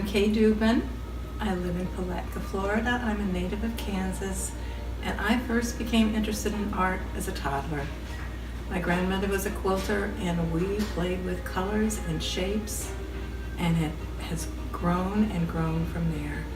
I'm Kay Deuben. I live in Palatka, Florida. I'm a native of Kansas, and I first became interested in art as a toddler. My grandmother was a quilter, and we played with colors and shapes, and it has grown and grown from there.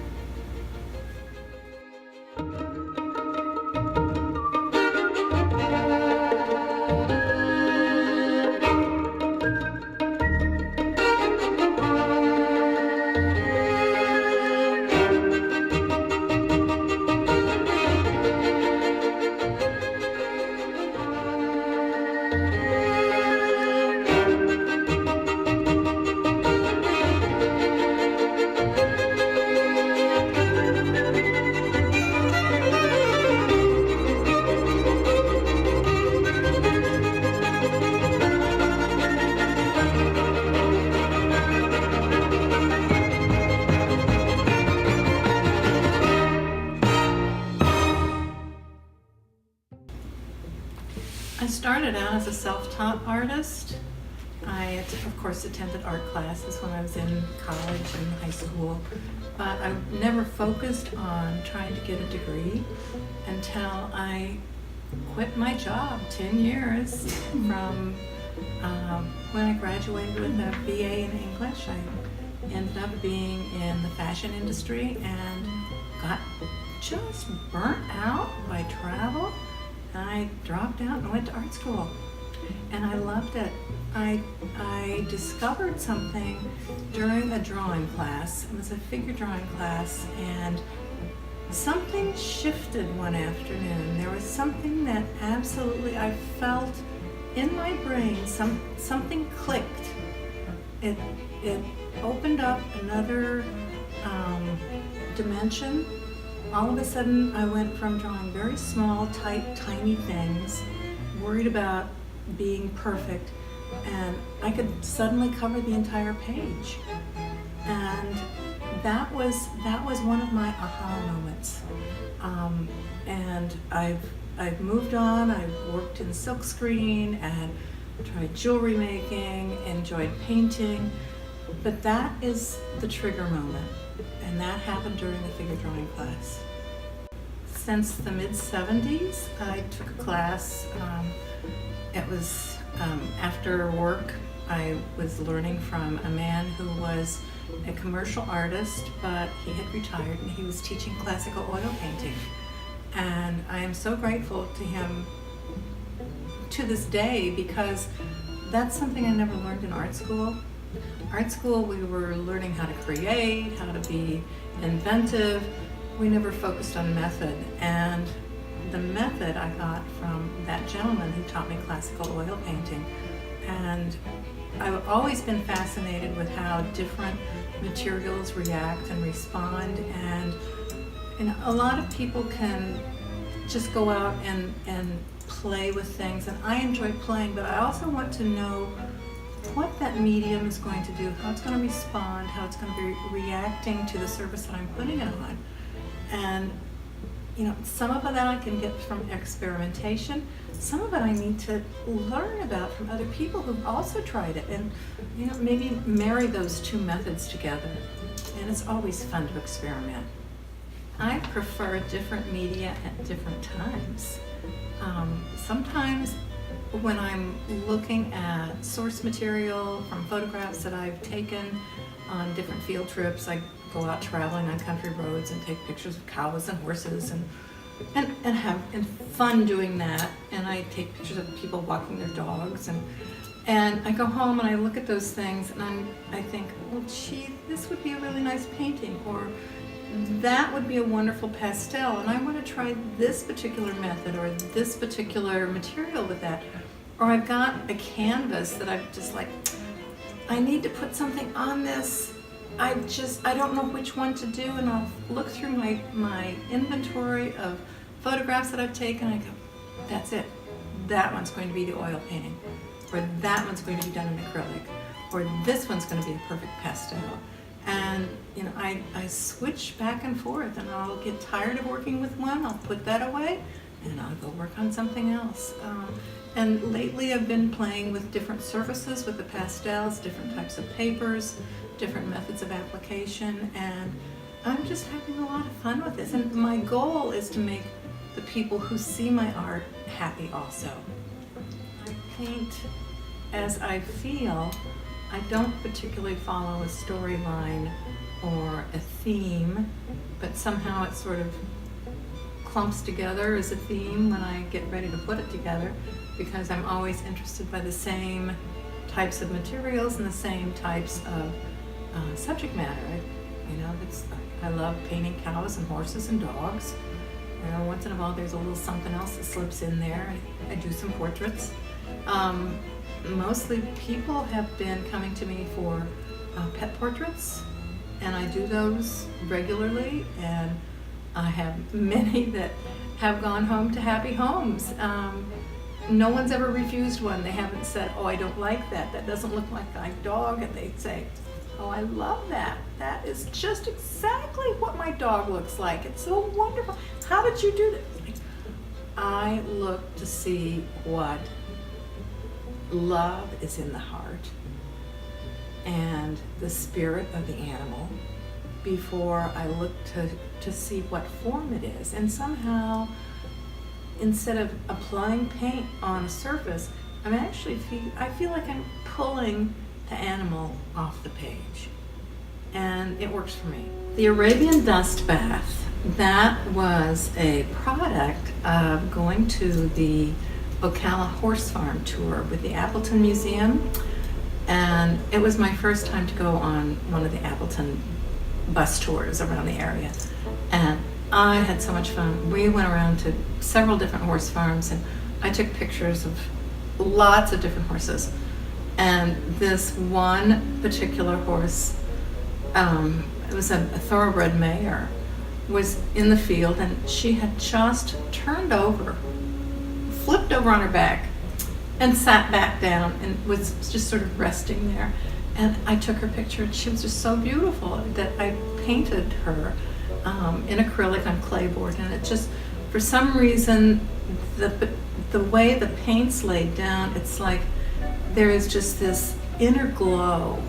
I started out as a self-taught artist. I, of course, attended art classes when I was in college and high school, but I never focused on trying to get a degree until I quit my job 10 years from when I graduated with a BA in English. I ended up being in the fashion industry and got just burnt out by travel. I dropped out and went to art school, and I loved it. I discovered something during a drawing class. It was a figure drawing class, and something shifted one afternoon. There was something that absolutely I felt in my brain. Something clicked. It opened up another dimension. All of a sudden, I went from drawing very small, tight, tiny things, worried about being perfect, and I could suddenly cover the entire page. And that was one of my aha moments. And I've moved on. I've worked in silkscreen and tried jewelry making, enjoyed painting, but that is the trigger moment. And that happened during the figure drawing class. Since the mid-70s, I took a class. It was after work. I was learning from a man who was a commercial artist, but he had retired, and he was teaching classical oil painting. And I am so grateful to him to this day, because that's something I never learned in art school. Art school, we were learning how to create, how to be inventive. We never focused on method, and the method I got from that gentleman who taught me classical oil painting. And I've always been fascinated with how different materials react and respond, and a lot of people can just go out and play with things, and I enjoy playing, but I also want to know what that medium is going to do, how it's going to respond, how it's going to be reacting to the surface that I'm putting it on. And some of that I can get from experimentation. Some of it I need to learn about from other people who've also tried it, and maybe marry those two methods together. And it's always fun to experiment. I prefer different media at different times. Sometimes when I'm looking at source material from photographs that I've taken on different field trips, I go out traveling on country roads and take pictures of cows and horses and have fun doing that. And I take pictures of people walking their dogs, and I go home and I look at those things, and I think, well, gee, this would be a really nice painting, or that would be a wonderful pastel, and I want to try this particular method or this particular material with that. Or I've got a canvas that I'm just like, I need to put something on this. I don't know which one to do, and I'll look through my inventory of photographs that I've taken, and I go, that's it. That one's going to be the oil painting, or that one's going to be done in acrylic, or this one's going to be a perfect pastel. And I switch back and forth, and I'll get tired of working with one, I'll put that away, and I'll go work on something else. And lately I've been playing with different surfaces, with the pastels, different types of papers, different methods of application, and I'm just having a lot of fun with this. And my goal is to make the people who see my art happy also. I paint as I feel. I don't particularly follow a storyline or a theme, but somehow it sort of clumps together as a theme when I get ready to put it together, because I'm always interested by the same types of materials and the same types of subject matter. I love painting cows and horses and dogs. Once in a while there's a little something else that slips in there. I do some portraits. Mostly people have been coming to me for pet portraits, and I do those regularly, and I have many that have gone home to happy homes. No one's ever refused one. They haven't said, oh, I don't like that. That doesn't look like my dog. And they say, oh, I love that. That is just exactly what my dog looks like. It's so wonderful. How did you do this? I look to see what love is in the heart and the spirit of the animal before I look to see what form it is. And somehow, instead of applying paint on a surface, I feel like I'm pulling the animal off the page, and it works for me. The Arabian dust bath, that was a product of going to the Ocala Horse Farm tour with the Appleton Museum, and it was my first time to go on one of the Appleton bus tours around the area, and I had so much fun. We went around to several different horse farms, and I took pictures of lots of different horses. And this one particular horse, it was a thoroughbred mare, was in the field, and she had just turned over, flipped over on her back, and sat back down and was just sort of resting there. And I took her picture, and she was just so beautiful that I painted her in acrylic on clay board. And it just, for some reason, the way the paint's laid down, it's like there is just this inner glow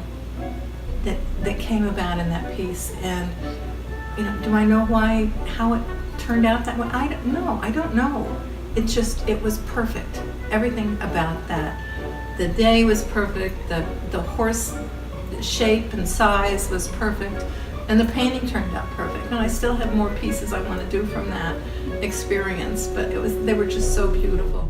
that came about in that piece. And do I know how it turned out that way? I don't know. It was perfect. Everything about that. The day was perfect, the horse shape and size was perfect, and the painting turned out perfect. And I still have more pieces I want to do from that experience, but they were just so beautiful.